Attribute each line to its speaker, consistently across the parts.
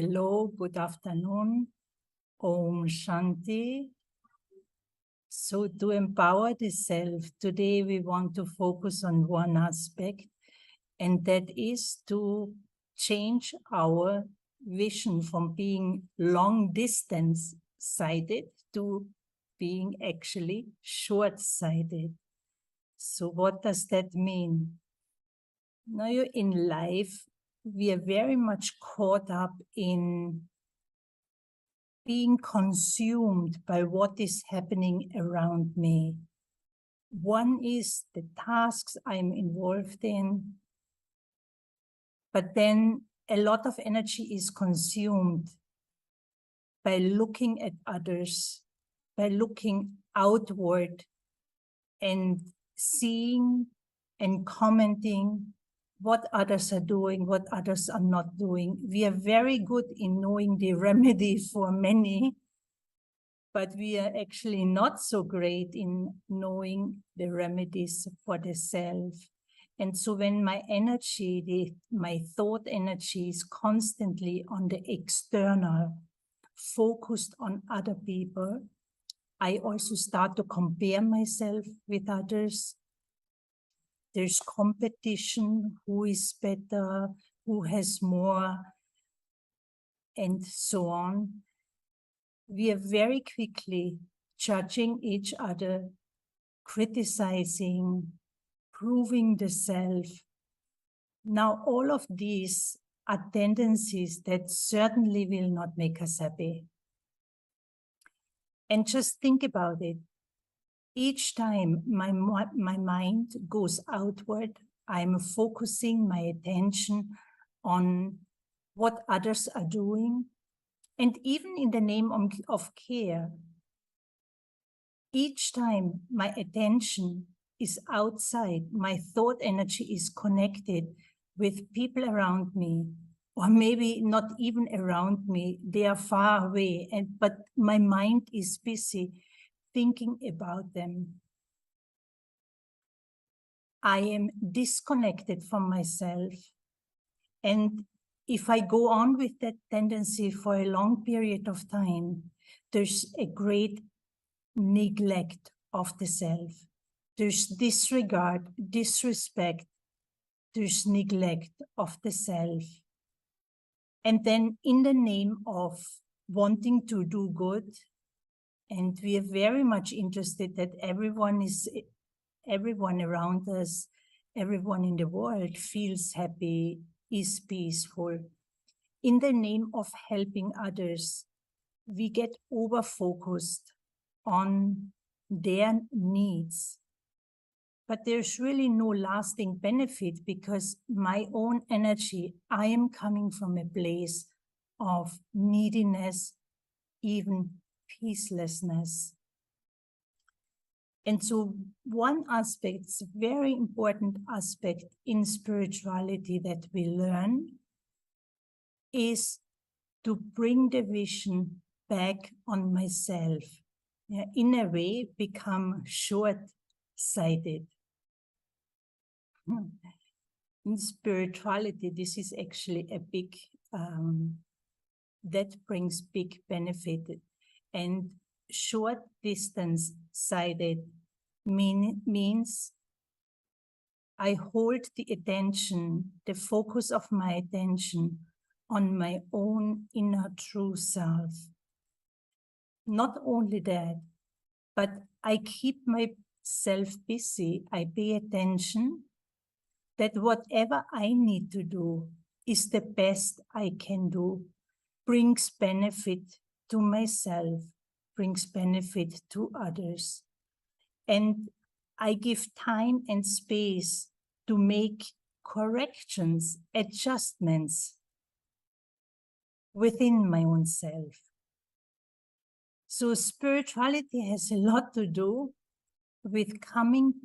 Speaker 1: Hello, good afternoon. Om Shanti. So to empower the self, today we want to focus on one aspect, and that is to change our vision from being long distance sighted to being actually short sighted. So what does that mean? Now, in life, we are very much caught up in being consumed by what is happening around me. One is the tasks I'm involved in, but then a lot of energy is consumed by looking at others, by looking outward and seeing and commenting what others are doing, what others are not doing. We are very good in knowing the remedy for many, but we are actually not so great in knowing the remedies for the self. And so when my energy, my thought energy is constantly on the external, focused on other people, I also start to compare myself with others. There's competition, who is better, who has more, and so on. We are very quickly judging each other, criticizing, proving the self. Now, all of these are tendencies that certainly will not make us happy. And just think about it. Each time my mind goes outward, I'm focusing my attention on what others are doing. And even in the name of care, each time my attention is outside, my thought energy is connected with people around me, or maybe not even around me, they are far away, but my mind is busy thinking about them. I am disconnected from myself. And if I go on with that tendency for a long period of time, there's a great neglect of the self. There's disregard, disrespect, there's neglect of the self. And then in the name of wanting to do good, and we are very much interested that everyone around us, everyone in the world feels happy, is peaceful. In the name of helping others, we get over-focused on their needs. But there's really no lasting benefit because my own energy, I am coming from a place of neediness, even peacelessness. And so one aspect, very important aspect in spirituality that we learn is to bring the vision back on myself. Yeah, in a way, become short-sighted. In spirituality, this is actually a big, that brings big benefit. And short distance sighted means I hold the attention, the focus of my attention on my own inner true self. Not only that, but I keep myself busy. I pay attention that whatever I need to do is the best I can do, brings benefit to myself, brings benefit to others. And I give time and space to make corrections, adjustments within my own self. So spirituality has a lot to do with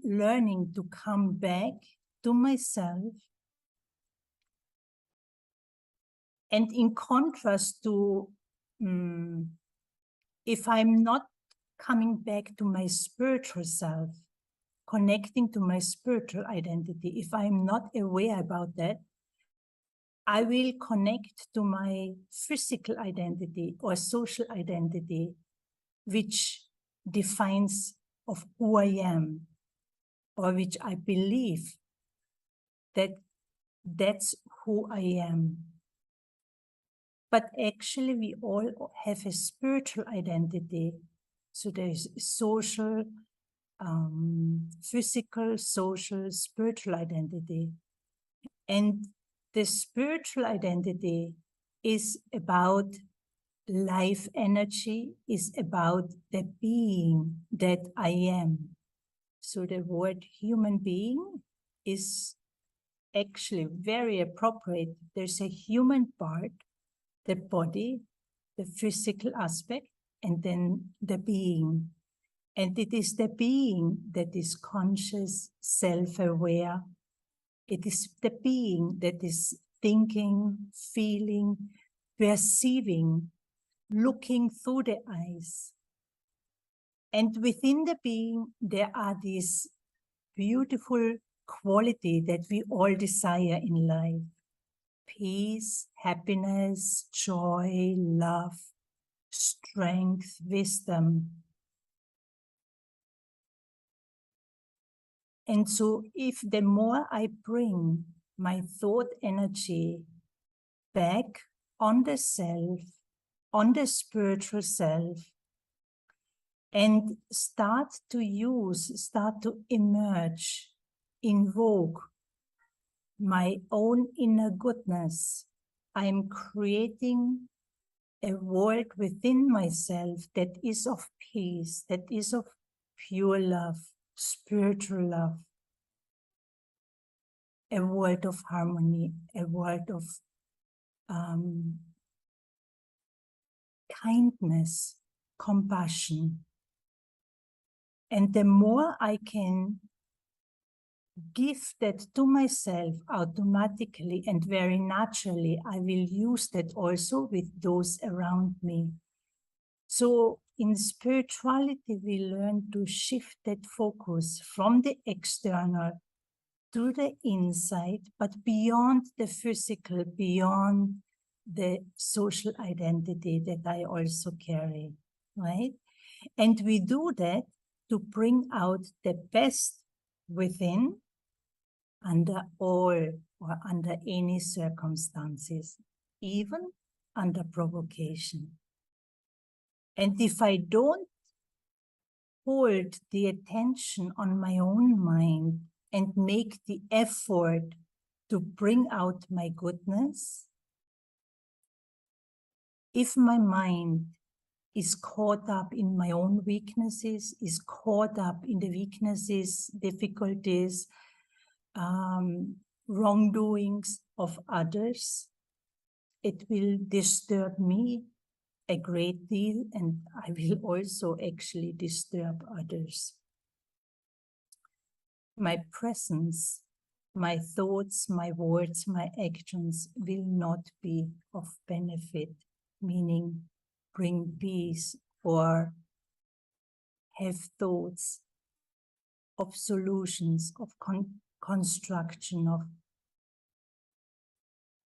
Speaker 1: learning to come back to myself. And in contrast to, if I'm not coming back to my spiritual self, connecting to my spiritual identity, if I'm not aware about that, I will connect to my physical identity or social identity, which defines of who I am, or which I believe that that's who I am. But actually we all have a spiritual identity. So there's social, physical, social, spiritual identity. And the spiritual identity is about life energy, is about the being that I am. So the word human being is actually very appropriate. There's a human part, the body, the physical aspect, and then the being. And it is the being that is conscious, self-aware. It is the being that is thinking, feeling, perceiving, looking through the eyes. And within the being, there are these beautiful qualities that we all desire in life. Peace, happiness, joy, love, strength, wisdom. And so if the more I bring my thought energy back on the self, on the spiritual self, and start to emerge, invoke my own inner goodness, I'm creating a world within myself that is of peace, that is of pure love, spiritual love, a world of harmony, a world of kindness, compassion. And the more I can give that to myself automatically and very naturally, I will use that also with those around me. So in spirituality, we learn to shift that focus from the external to the inside, but beyond the physical, beyond the social identity that I also carry, right? And we do that to bring out the best within under all or under any circumstances, even under provocation. And if I don't hold the attention on my own mind and make the effort to bring out my goodness, if my mind is caught up in my own weaknesses, is caught up in the weaknesses, difficulties, wrongdoings of others, it will disturb me a great deal, and I will also actually disturb others. My presence, my thoughts, my words, my actions will not be of benefit, meaning bring peace or have thoughts of solutions, of construction,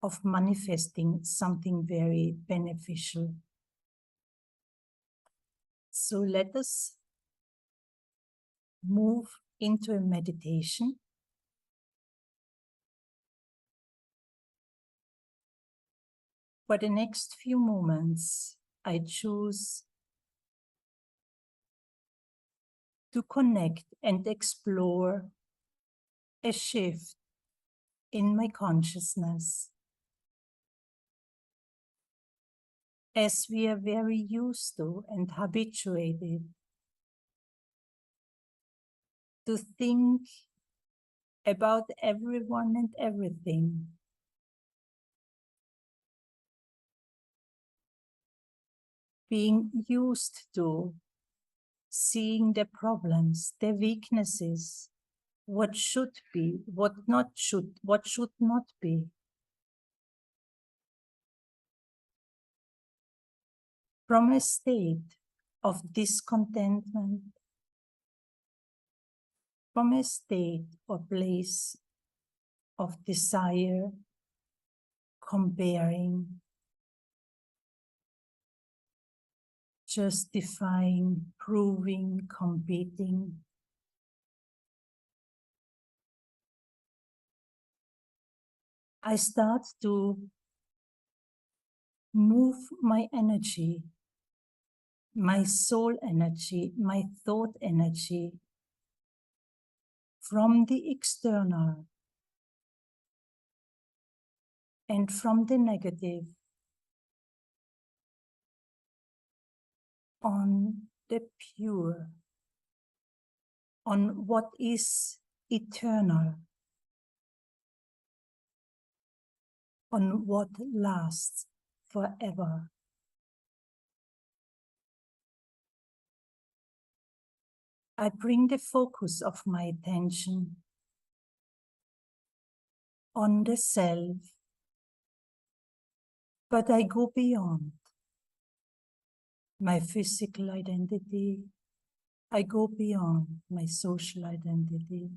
Speaker 1: of manifesting something very beneficial. So let us move into a meditation. For the next few moments, I choose to connect and explore a shift in my consciousness, as we are very used to and habituated to think about everyone and everything. Being used to seeing the problems, the weaknesses, what should be, what should not be. From a state of discontentment, from a state or place of desire, comparing, justifying, proving, competing. I start to move my energy, my soul energy, my thought energy from the external and from the negative on the pure, on what is eternal, on what lasts forever. I bring the focus of my attention on the self, but I go beyond my physical identity. I go beyond my social identity.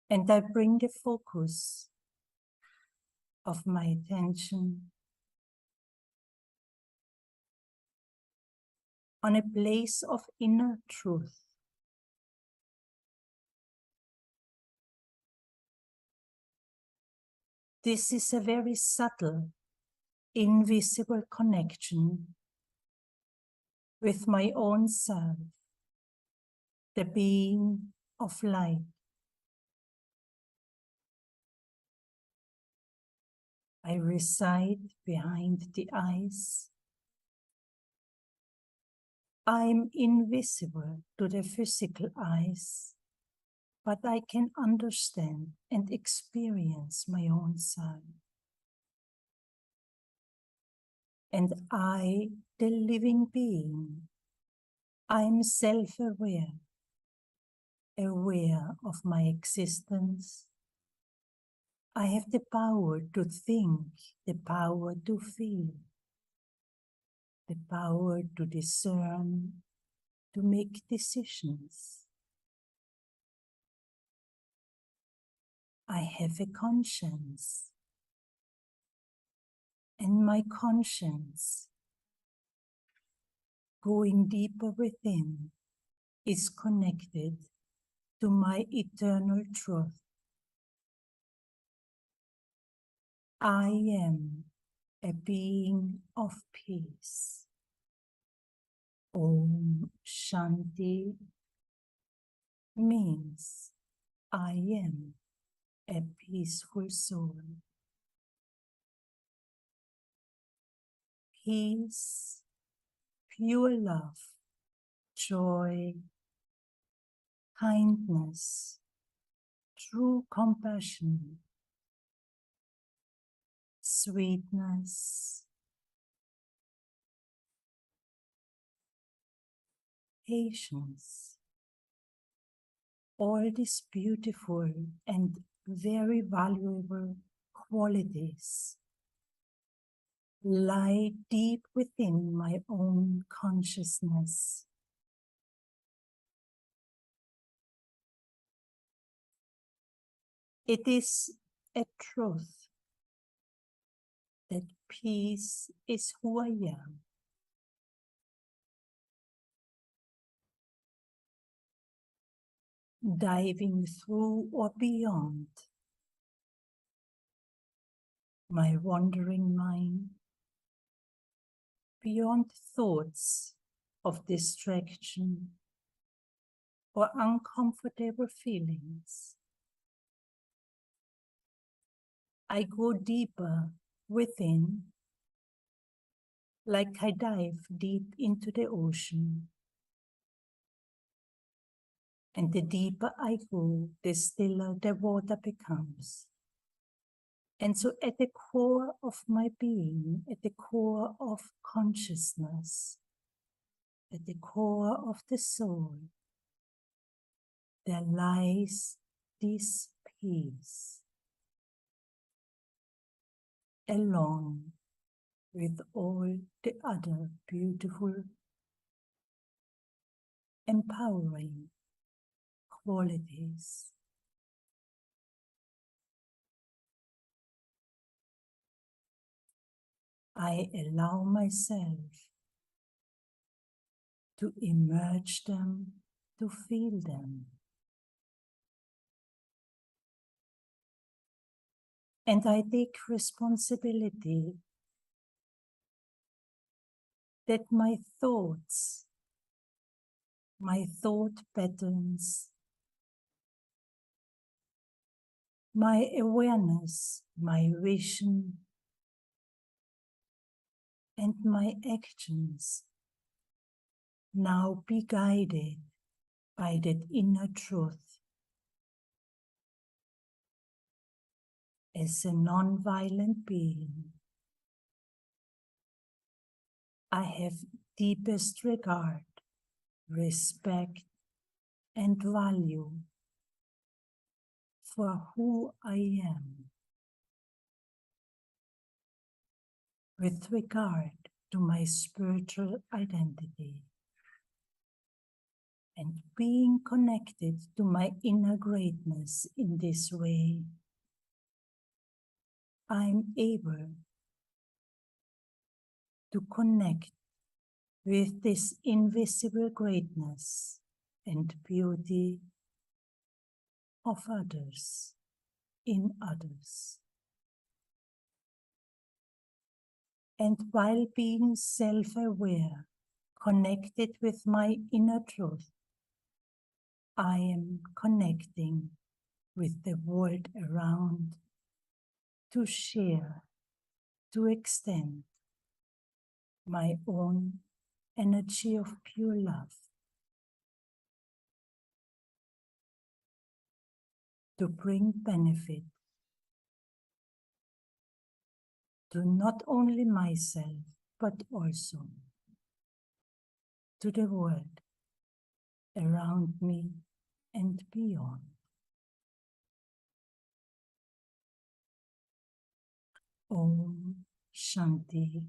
Speaker 1: And I bring the focus of my attention on a place of inner truth. This is a very subtle, invisible connection with my own self, the being of light. I reside behind the eyes. I'm invisible to the physical eyes, but I can understand and experience my own self. And I, the living being, I'm self-aware, aware of my existence. I have the power to think, the power to feel, the power to discern, to make decisions. I have a conscience, and my conscience, going deeper within, is connected to my eternal truth. I am a being of peace. Om Shanti means I am a peaceful soul. Peace, pure love, joy, kindness, true compassion, sweetness, patience. All these beautiful and very valuable qualities lie deep within my own consciousness. It is a truth that peace is who I am. Diving through or beyond my wandering mind, beyond thoughts of distraction or uncomfortable feelings. I go deeper within, like I dive deep into the ocean. And the deeper I go, the stiller the water becomes. And so at the core of my being, at the core of consciousness, at the core of the soul, there lies this peace, along with all the other beautiful, empowering qualities. I allow myself to emerge them, to feel them. And I take responsibility that my thoughts, my thought patterns, my awareness, my vision, and my actions now be guided by that inner truth. As a non-violent being, I have deepest regard, respect, and value for who I am. With regard to my spiritual identity and being connected to my inner greatness in this way, I'm able to connect with this invisible greatness and beauty of others, in others. And while being self-aware, connected with my inner truth, I am connecting with the world around to share, to extend my own energy of pure love, to bring benefit to not only myself, but also to the world around me and beyond. Om Shanti.